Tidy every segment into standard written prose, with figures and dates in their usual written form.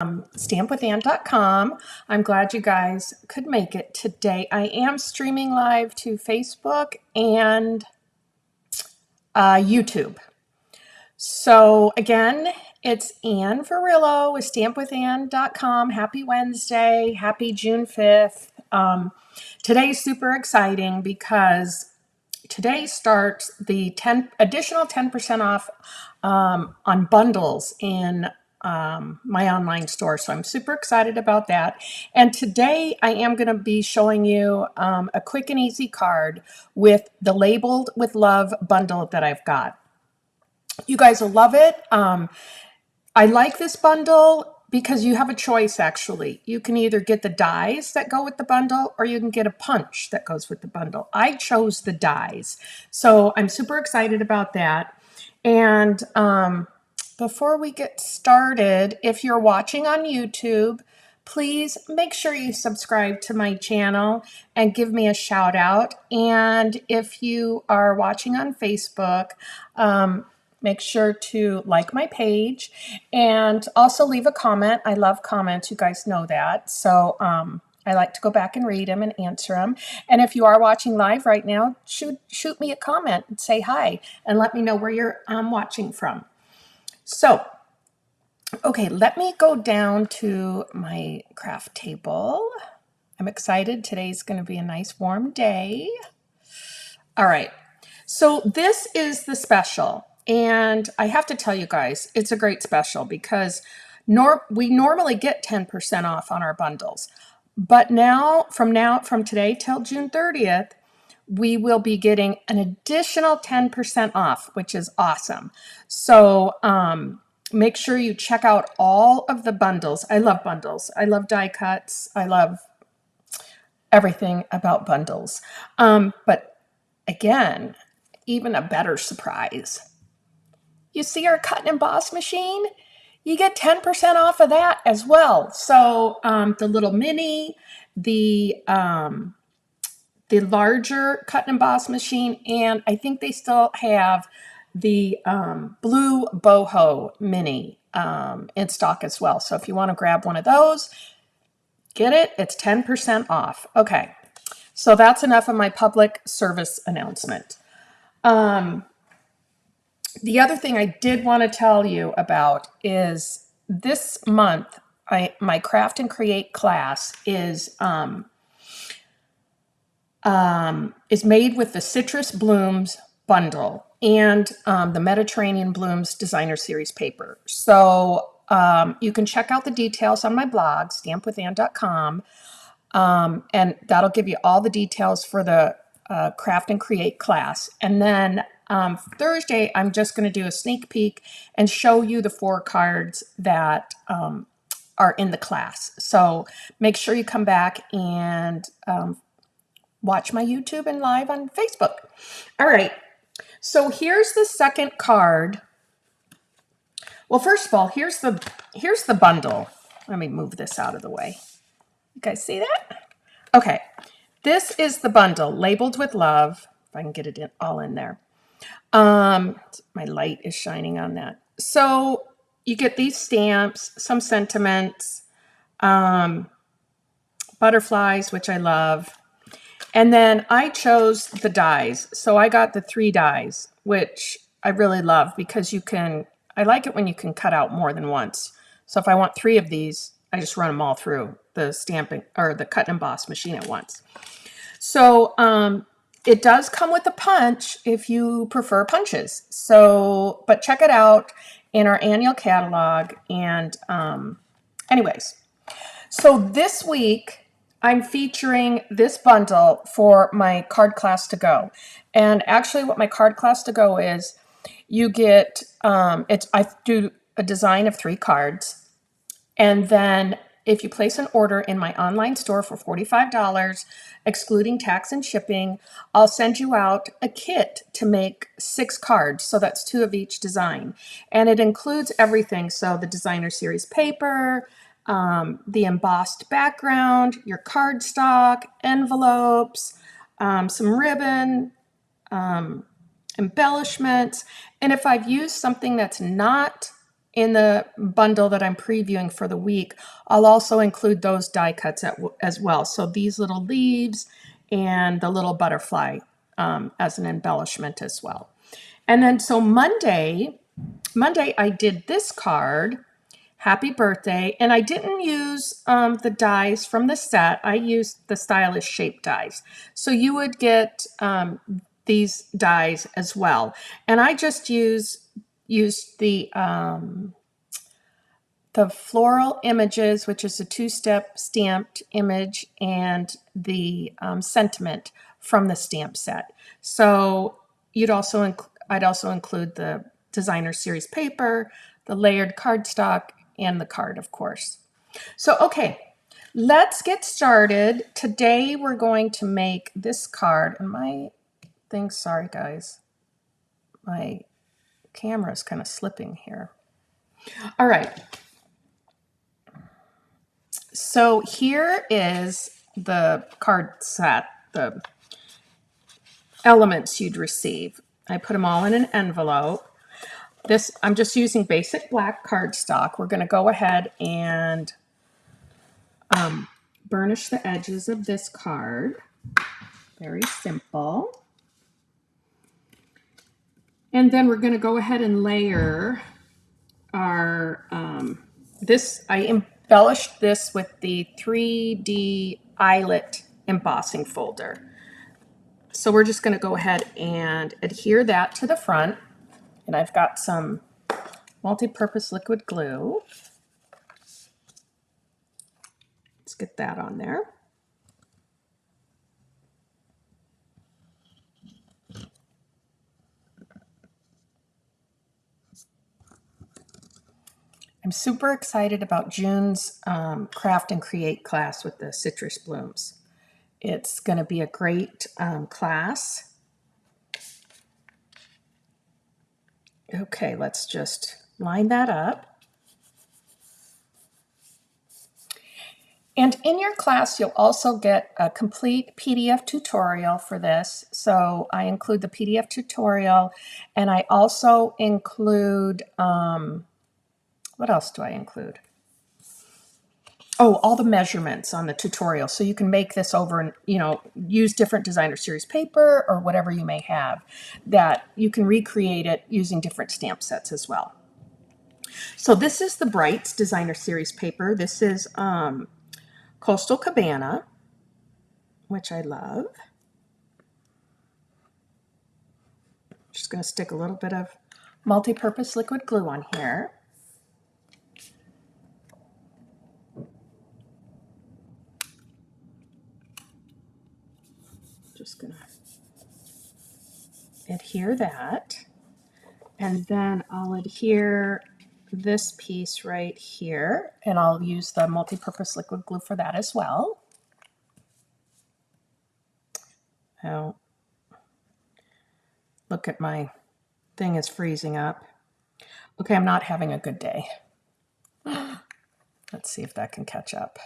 stampwithann.com. I'm glad you guys could make it today. I am streaming live to Facebook and YouTube. So again, it's Ann Verillo with stampwithann.com. Happy Wednesday. Happy June 5th. Today's super exciting because today starts the additional 10% off on bundles in my online store. So I'm super excited about that. And today I am going to be showing you a quick and easy card with the Labeled with Love bundle that I've got. You guys will love it. I like this bundle because you have a choice, actually. You can either get the dies that go with the bundle or you can get a punch that goes with the bundle. I chose the dies. So I'm super excited about that. And before we get started, if you're watching on YouTube, please make sure you subscribe to my channel and give me a shout out. And if you are watching on Facebook, make sure to like my page and also leave a comment. I love comments. You guys know that. So I like to go back and read them and answer them. And if you are watching live right now, shoot me a comment and say hi and let me know where you're watching from. So, okay, let me go down to my craft table. I'm excited. Today's going to be a nice warm day. All right. So this is the special. And I have to tell you guys, it's a great special because we normally get 10% off on our bundles. But from today till June 30th, we will be getting an additional 10% off, which is awesome. So make sure you check out all of the bundles. I love bundles. I love die cuts. I love everything about bundles. But again, even a better surprise. You see our cut and emboss machine? You get 10% off of that as well. So the little mini, the larger cut and emboss machine, and I think they still have the blue boho mini in stock as well. So if you want to grab one of those, get it. It's 10% off. Okay, so that's enough of my public service announcement. The other thing I did want to tell you about is this month, my Craft and Create class is made with the Citrus Blooms bundle and the Mediterranean Blooms Designer Series paper. So you can check out the details on my blog, stampwithann.com, and that'll give you all the details for the Craft and Create class. And then Thursday, I'm just going to do a sneak peek and show you the 4 cards that are in the class. So make sure you come back and watch my YouTube and live on Facebook. All right. So here's the second card. Well, first of all, here's the bundle. Let me move this out of the way. You guys see that? Okay. This is the bundle, Labeled with Love. If I can get it all in there. My light is shining on that. So you get these stamps, some sentiments, butterflies, which I love. And then I chose the dies. So I got the 3 dies, which I really love because I like it when you can cut out more than once. So if I want 3 of these, I just run them all through the stamping or the cut and emboss machine at once. So it does come with a punch if you prefer punches. So, but check it out in our annual catalog. And anyways, so this week I'm featuring this bundle for my card class to go. And actually what my card class to go is, you get, I do a design of 3 cards. And then if you place an order in my online store for $45, excluding tax and shipping, I'll send you out a kit to make 6 cards. So that's 2 of each design. And it includes everything. So the designer series paper, the embossed background, your cardstock, envelopes, some ribbon, embellishments. And if I've used something that's not in the bundle that I'm previewing for the week, I'll also include those die cuts as well. So these little leaves and the little butterfly as an embellishment as well. And then so Monday I did this card, Happy Birthday, and I didn't use the dies from the set. I used the Stylish Shape dies. So you would get these dies as well. And I just used the floral images, which is a two-step stamped image, and the sentiment from the stamp set. So I'd also include the designer series paper, the layered cardstock, and the card, of course. So, okay, let's get started. Today we're going to make this card. And my thing, sorry guys, my camera is kind of slipping here. All right. So here is the card set, the elements you'd receive. I put them all in an envelope. This, I'm just using basic black cardstock. We're going to go ahead and burnish the edges of this card. Very simple. And then we're going to go ahead and layer our, I embellished this with the 3D eyelet embossing folder. So we're just going to go ahead and adhere that to the front. And I've got some multi-purpose liquid glue. Let's get that on there. I'm super excited about June's Craft and Create class with the citrus blooms. It's going to be a great class. Okay, let's just line that up. And in your class, you'll also get a complete PDF tutorial for this. So I include the PDF tutorial, and I also include, what else do I include? Oh, all the measurements on the tutorial. So you can make this over and, use different designer series paper or whatever you may have, that you can recreate it using different stamp sets as well. So this is the Brights designer series paper. This is Coastal Cabana, which I love. Just going to stick a little bit of multi-purpose liquid glue on here. Just going to adhere that. And then I'll adhere this piece right here, and I'll use the multi-purpose liquid glue for that as well. Oh, look at my thing is freezing up. Okay, I'm not having a good day. Let's see if that can catch up.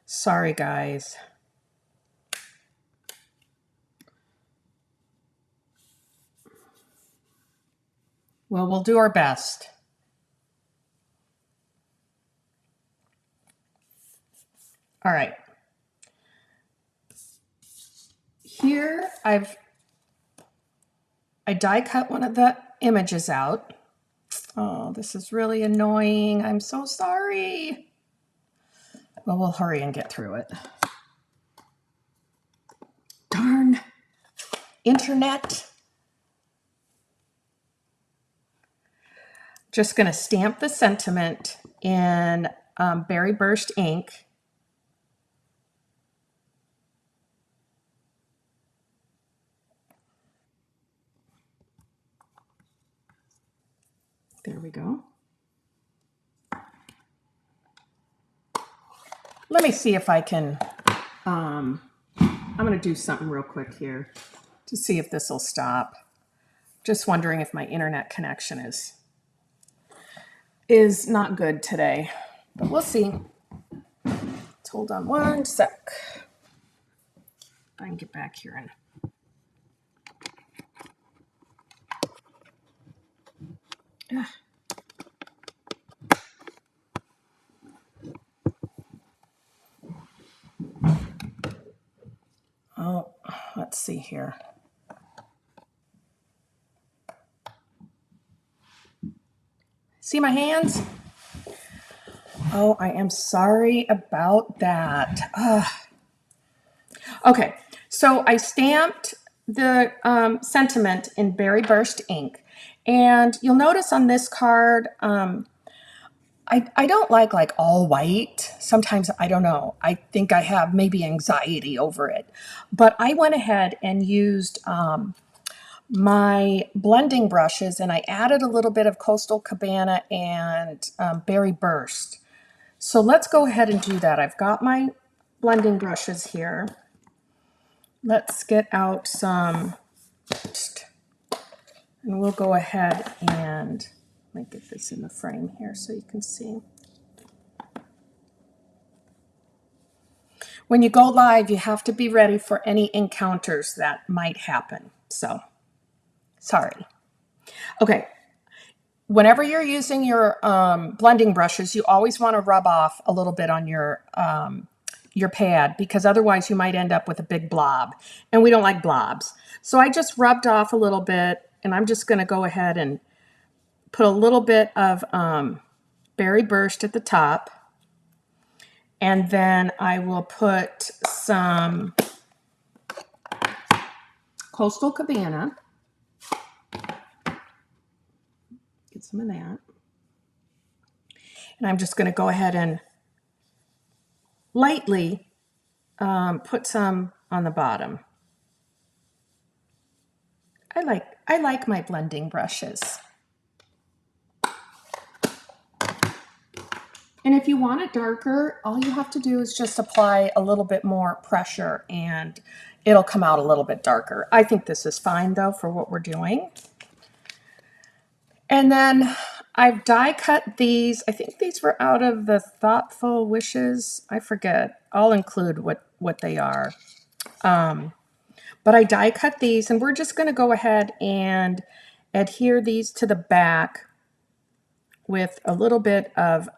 Sorry, guys. Well, we'll do our best. All right. Here I die cut one of the images out. Oh, this is really annoying. I'm so sorry. Well, we'll hurry and get through it. Darn internet. Just going to stamp the sentiment in Berry Burst ink. There we go. Let me see if I can, I'm going to do something real quick here to see if this will stop. Just wondering if my internet connection is not good today, but we'll see. Let's hold on one sec. I can get back here and Oh, let's see here. See my hands? Oh, I am sorry about that. Okay, so I stamped the sentiment in Berry Burst ink. And you'll notice on this card, I don't like all white. Sometimes, I don't know, I think I have maybe anxiety over it. But I went ahead and used my blending brushes, and I added a little bit of Coastal Cabana and Berry Burst. So let's go ahead and do that. I've got my blending brushes here. Let's get out some, and we'll go ahead and let me get this in the frame here so you can see. When you go live, you have to be ready for any encounters that might happen. So, sorry. Okay. Whenever you're using your blending brushes, you always want to rub off a little bit on your pad, because otherwise you might end up with a big blob, and we don't like blobs. So I just rubbed off a little bit, and I'm just going to go ahead and put a little bit of Berry Burst at the top, and then I will put some Coastal Cabana. Get some of that. And I'm just going to go ahead and lightly put some on the bottom. I like my blending brushes. And if you want it darker, all you have to do is just apply a little bit more pressure and it'll come out a little bit darker. I think this is fine though for what we're doing. And then I've die cut these. I think these were out of the Thoughtful Wishes. I forget. I'll include what they are. But I die cut these, and we're just going to go ahead and adhere these to the back with a little bit of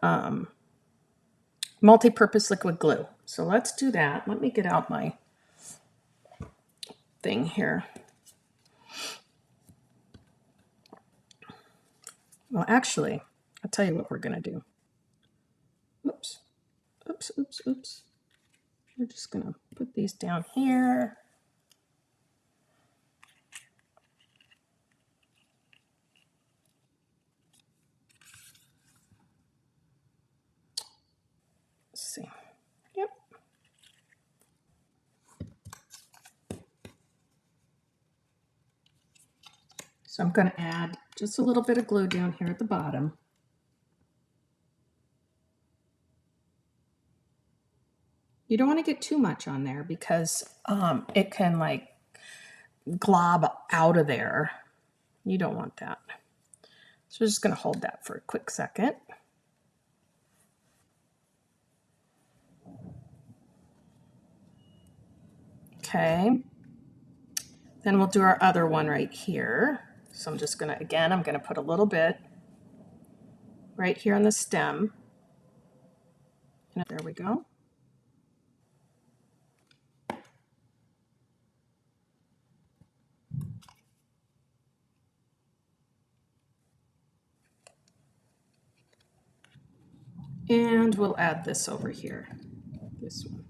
multi-purpose liquid glue. So let's do that. Let me get out my thing here. Well, actually, I'll tell you what we're going to do. Oops. Oops, oops, oops. We're just going to put these down here. Let's see. Yep. So I'm going to add just a little bit of glue down here at the bottom. You don't want to get too much on there because it can like glob out of there. You don't want that. So we're just going to hold that for a quick second. Okay. Then we'll do our other one right here. So I'm just going to, again, I'm going to put a little bit right here on the stem. And there we go. And we'll add this over here, this one.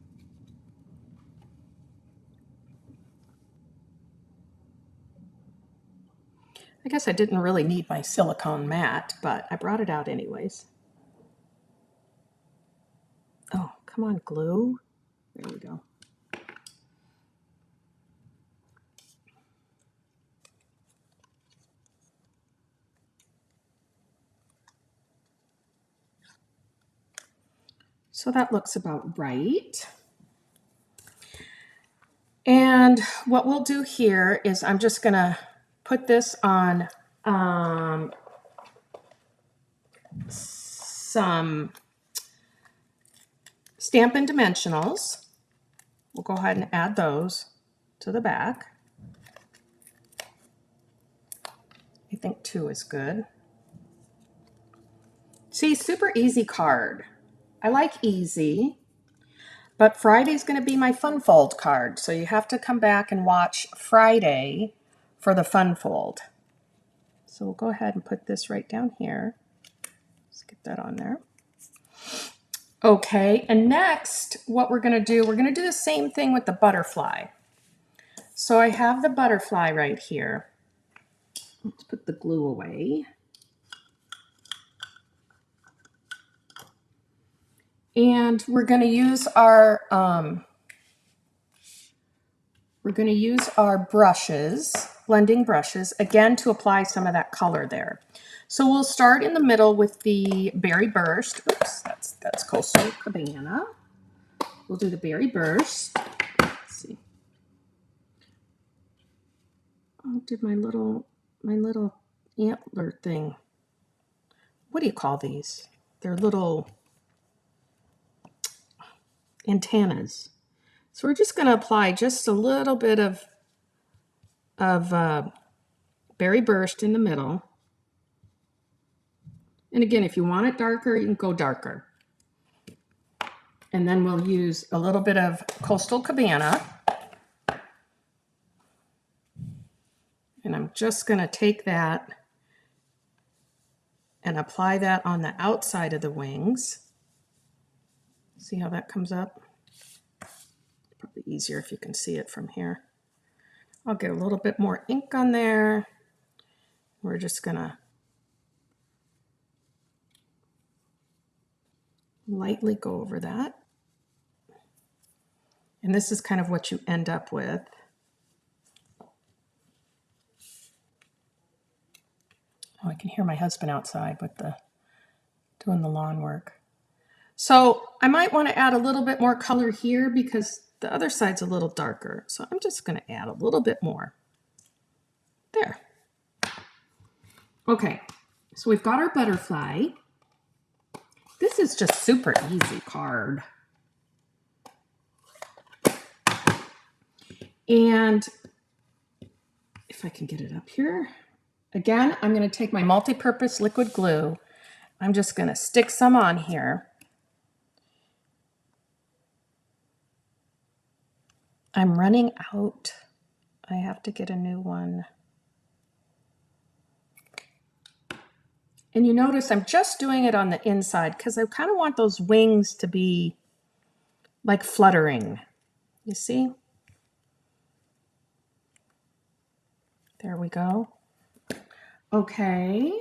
I guess I didn't really need my silicone mat, but I brought it out anyways. Oh, come on, glue. There we go. So that looks about right. And what we'll do here is I'm just going to put this on some Stampin' Dimensionals. We'll go ahead and add those to the back. I think 2 is good. See, super easy card. I like easy, but Friday's going to be my fun fold card. So you have to come back and watch Friday for the fun fold. So we'll go ahead and put this right down here. Let's get that on there. Okay, and next what we're going to do the same thing with the butterfly. So I have the butterfly right here. Let's put the glue away. And we're going to use our brushes, blending brushes, again to apply some of that color there. So we'll start in the middle with the Berry Burst. Oops, that's Coastal Cabana. We'll do the Berry Burst. Let's see. Oh, did my little antler thing. What do you call these? They're little antennas. So we're just going to apply just a little bit of Berry Burst in the middle. And again, if you want it darker, you can go darker. And then we'll use a little bit of Coastal Cabana. And I'm just going to take that and apply that on the outside of the wings. See how that comes up? Probably easier if you can see it from here. I'll get a little bit more ink on there. We're just going to lightly go over that. And this is kind of what you end up with. Oh, I can hear my husband outside with doing the lawn work. So I might want to add a little bit more color here because the other side's a little darker. So I'm just going to add a little bit more. There. Okay, so we've got our butterfly. This is just super easy card. And if I can get it up here, again, I'm going to take my multi-purpose liquid glue. I'm just going to stick some on here. I'm running out. I have to get a new one. And you notice I'm just doing it on the inside because I kind of want those wings to be like fluttering. You see? There we go. Okay,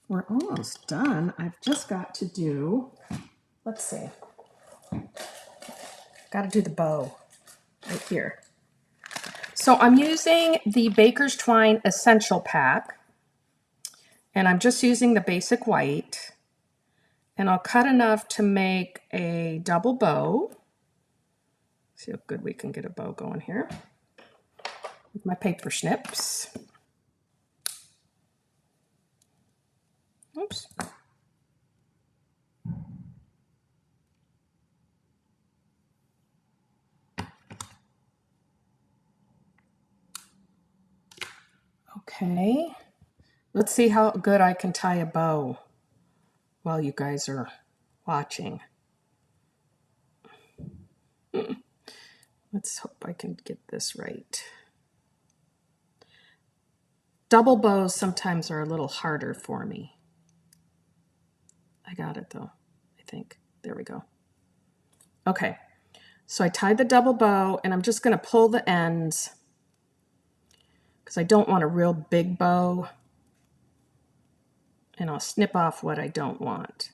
we're almost done. I've just got to do, let's see. Got to do the bow right here. So I'm using the Baker's Twine Essential Pack. And I'm just using the basic white. And I'll cut enough to make a double bow. See how good we can get a bow going here. With my paper snips. Oops. Okay. Let's see how good I can tie a bow while you guys are watching. Let's hope I can get this right. Double bows sometimes are a little harder for me. I got it though, I think. There we go. Okay, so I tied the double bow and I'm just going to pull the ends because I don't want a real big bow. And I'll snip off what I don't want.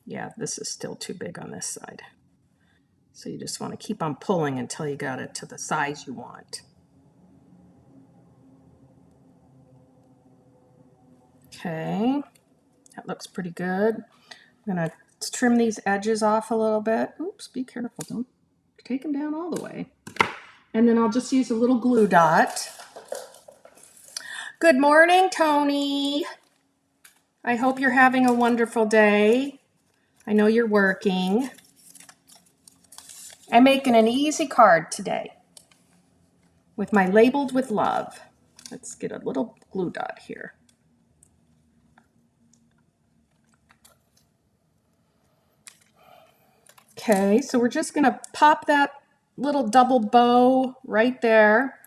Yeah, this is still too big on this side. So you just want to keep on pulling until you got it to the size you want. Okay, that looks pretty good. I'm going to trim these edges off a little bit. Oops, be careful, don't take them down all the way. And then I'll just use a little glue dot. Good morning, Tony. I hope you're having a wonderful day. I know you're working. I'm making an easy card today with my Labeled with Love. Let's get a little glue dot here. Okay, so we're just going to pop that little double bow right there.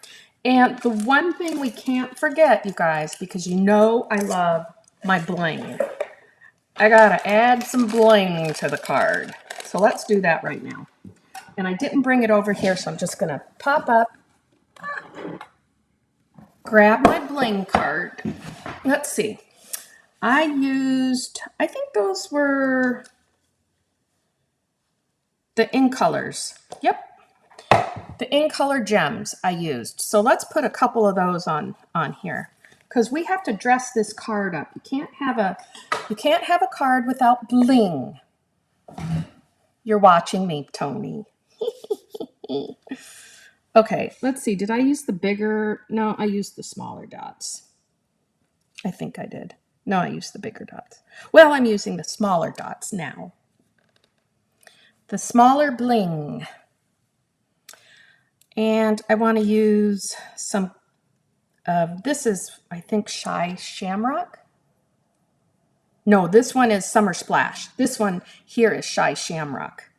And the one thing we can't forget, you guys, because you know I love my bling. I gotta add some bling to the card. So let's do that right now. And I didn't bring it over here, so I'm just gonna pop up, grab my bling card. Let's see. I think those were the In Colors. Yep, the In Color gems I used. So let's put a couple of those on here, because we have to dress this card up. You can't have a card without bling. You're watching me, Tony. Okay, let's see. Did I use the bigger? No, I used the smaller dots. I think I did. No, I used the bigger dots. Well, I'm using the smaller dots now. The smaller bling. And I want to use some of, this is, I think, Shy Shamrock. No, this one is Summer Splash. This one here is Shy Shamrock.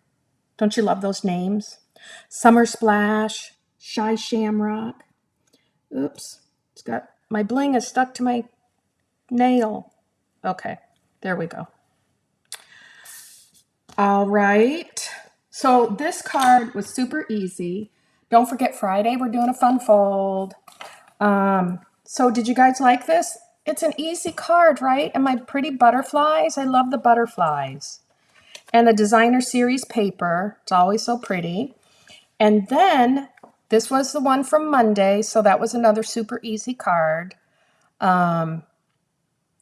Don't you love those names? Summer Splash, Shy Shamrock. Oops, it's got, my bling is stuck to my nail. Okay, there we go. All right, so this card was super easy. Don't forget, Friday we're doing a fun fold. So did you guys like this? It's an easy card, right? And my pretty butterflies, I love the butterflies. And the designer series paper, it's always so pretty. And then this was the one from Monday, so that was another super easy card. And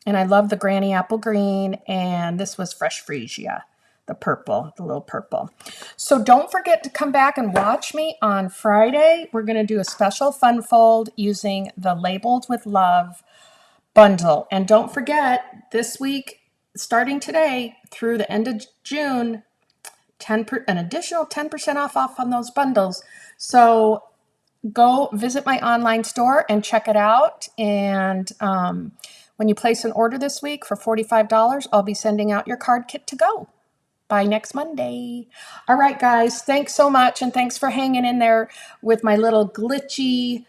I love the Granny Apple Green, and this was Fresh Freesia, the purple, the little purple. So don't forget to come back and watch me on Friday. We're going to do a special fun fold using the Labeled with Love bundle. And don't forget, this week, starting today through the end of June, an additional 10% off on those bundles. So go visit my online store and check it out. And when you place an order this week for $45, I'll be sending out your card kit to go by next Monday. All right, guys, thanks so much. And thanks for hanging in there with my little glitchy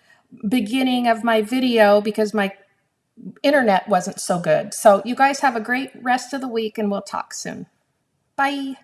beginning of my video because my internet wasn't so good. So you guys have a great rest of the week and we'll talk soon. Bye.